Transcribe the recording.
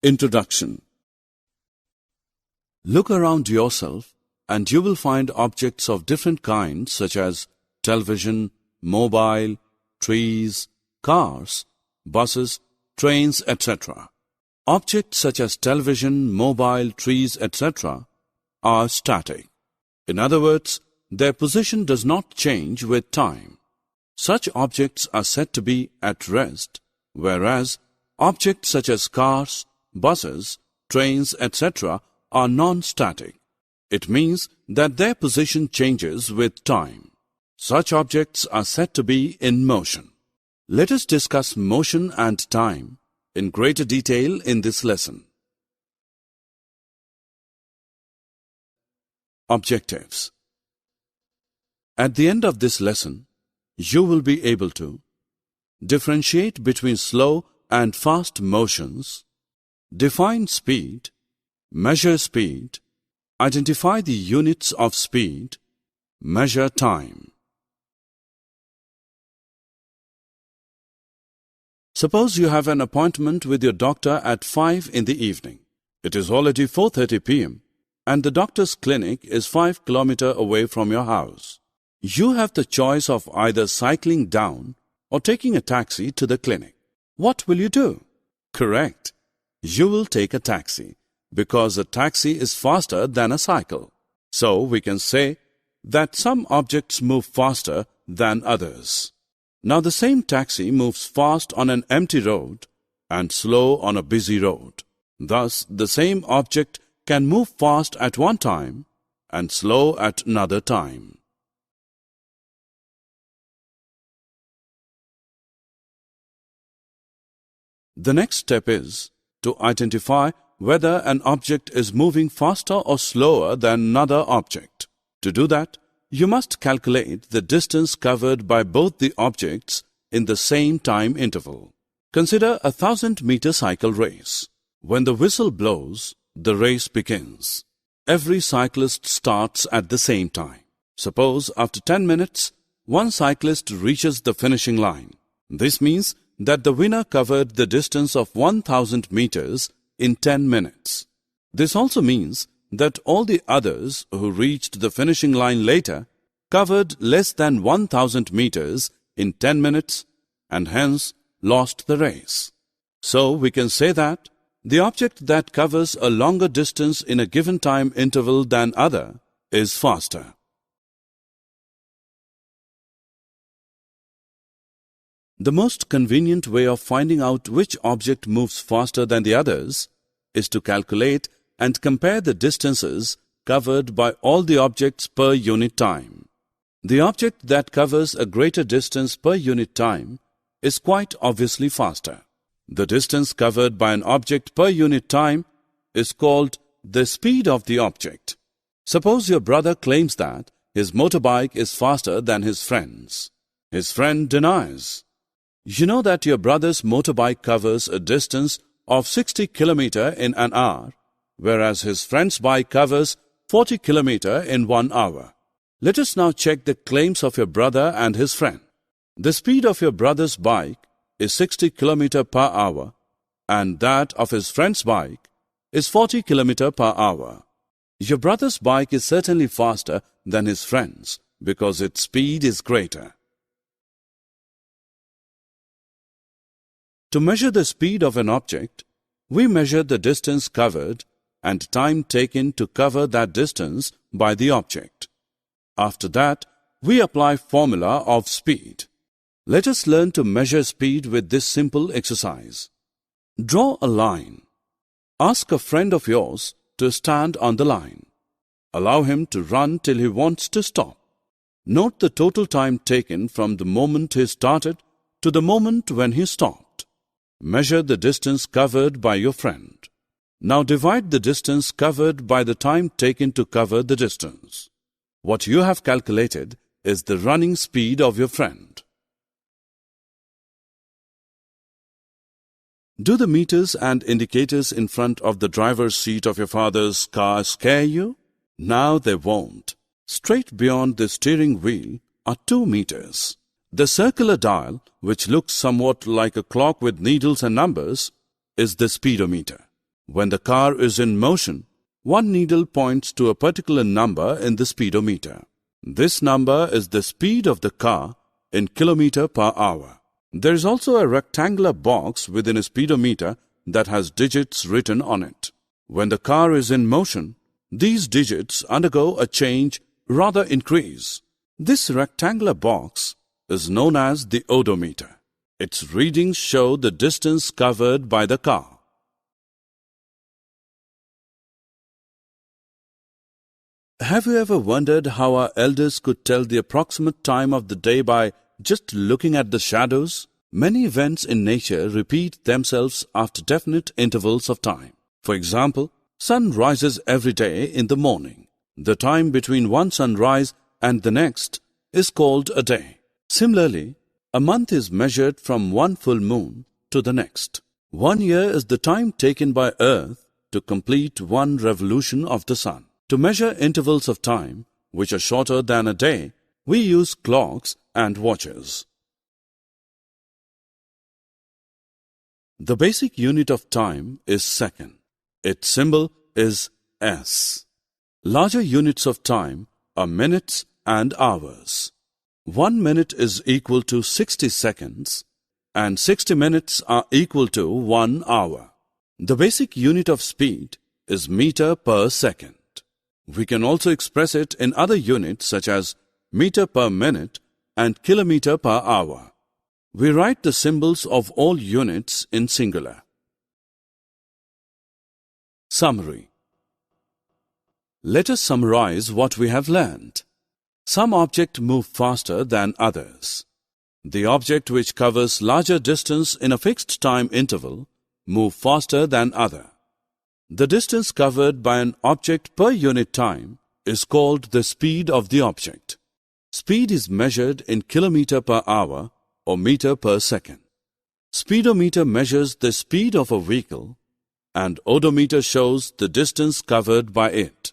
Introduction. Look around yourself and you will find objects of different kinds such as television, mobile, trees, cars, buses, trains, etc. Objects such as television, mobile, trees, etc. are static. In other words, their position does not change with time. Such objects are said to be at rest, whereas objects such as cars, buses, trains, etc. are non-static. It means that their position changes with time. Such objects are said to be in motion. Let us discuss motion and time in greater detail in this lesson. Objectives. At the end of this lesson, you will be able to differentiate between slow and fast motions, define speed, measure speed, identify the units of speed, measure time. Suppose you have an appointment with your doctor at 5 in the evening. It is already 4:30 p.m. and the doctor's clinic is 5 kilometers away from your house. You have the choice of either cycling down or taking a taxi to the clinic. What will you do? Correct. You will take a taxi because a taxi is faster than a cycle. So we can say that some objects move faster than others. Now the same taxi moves fast on an empty road and slow on a busy road. Thus, the same object can move fast at one time and slow at another time. The next step is to identify whether an object is moving faster or slower than another object. To do that, you must calculate the distance covered by both the objects in the same time interval. Consider a 1,000-meter cycle race. When the whistle blows, the race begins. Every cyclist starts at the same time. Suppose after 10 minutes, one cyclist reaches the finishing line. This means that the winner covered the distance of 1,000 meters in 10 minutes. This also means that all the others who reached the finishing line later covered less than 1,000 meters in 10 minutes and hence lost the race. So we can say that the object that covers a longer distance in a given time interval than other is faster. The most convenient way of finding out which object moves faster than the others is to calculate and compare the distances covered by all the objects per unit time. The object that covers a greater distance per unit time is quite obviously faster. The distance covered by an object per unit time is called the speed of the object. Suppose your brother claims that his motorbike is faster than his friend's. His friend denies. You know that your brother's motorbike covers a distance of 60 kilometers in an hour, whereas his friend's bike covers 40 kilometers in 1 hour. Let us now check the claims of your brother and his friend. The speed of your brother's bike is 60 kilometers per hour and that of his friend's bike is 40 kilometers per hour. Your brother's bike is certainly faster than his friend's because its speed is greater. To measure the speed of an object, we measure the distance covered and time taken to cover that distance by the object. After that, we apply formula of speed. Let us learn to measure speed with this simple exercise. Draw a line. Ask a friend of yours to stand on the line. Allow him to run till he wants to stop. Note the total time taken from the moment he started to the moment when he stopped. Measure the distance covered by your friend. Now divide the distance covered by the time taken to cover the distance. What you have calculated is the running speed of your friend. Do the meters and indicators in front of the driver's seat of your father's car scare you? Now they won't. Straight beyond the steering wheel are 2 meters. The circular dial, which looks somewhat like a clock with needles and numbers, is the speedometer. When the car is in motion, one needle points to a particular number in the speedometer. This number is the speed of the car in kilometer per hour. There is also a rectangular box within a speedometer that has digits written on it. When the car is in motion, these digits undergo a change, rather increase. This rectangular box is known as the odometer. Its readings show the distance covered by the car. Have you ever wondered how our elders could tell the approximate time of the day by just looking at the shadows? Many events in nature repeat themselves after definite intervals of time. For example, sun rises every day in the morning. The time between one sunrise and the next is called a day. Similarly, a month is measured from one full moon to the next. 1 year is the time taken by Earth to complete one revolution of the sun. To measure intervals of time, which are shorter than a day, we use clocks and watches. The basic unit of time is second. Its symbol is S. Larger units of time are minutes and hours. 1 minute is equal to 60 seconds and 60 minutes are equal to 1 hour. The basic unit of speed is meter per second. We can also express it in other units such as meter per minute and kilometer per hour. We write the symbols of all units in singular. Summary. Let us summarize what we have learned. Some objects move faster than others. The object which covers larger distance in a fixed time interval moves faster than other. The distance covered by an object per unit time is called the speed of the object. Speed is measured in kilometer per hour or meter per second. Speedometer measures the speed of a vehicle and odometer shows the distance covered by it.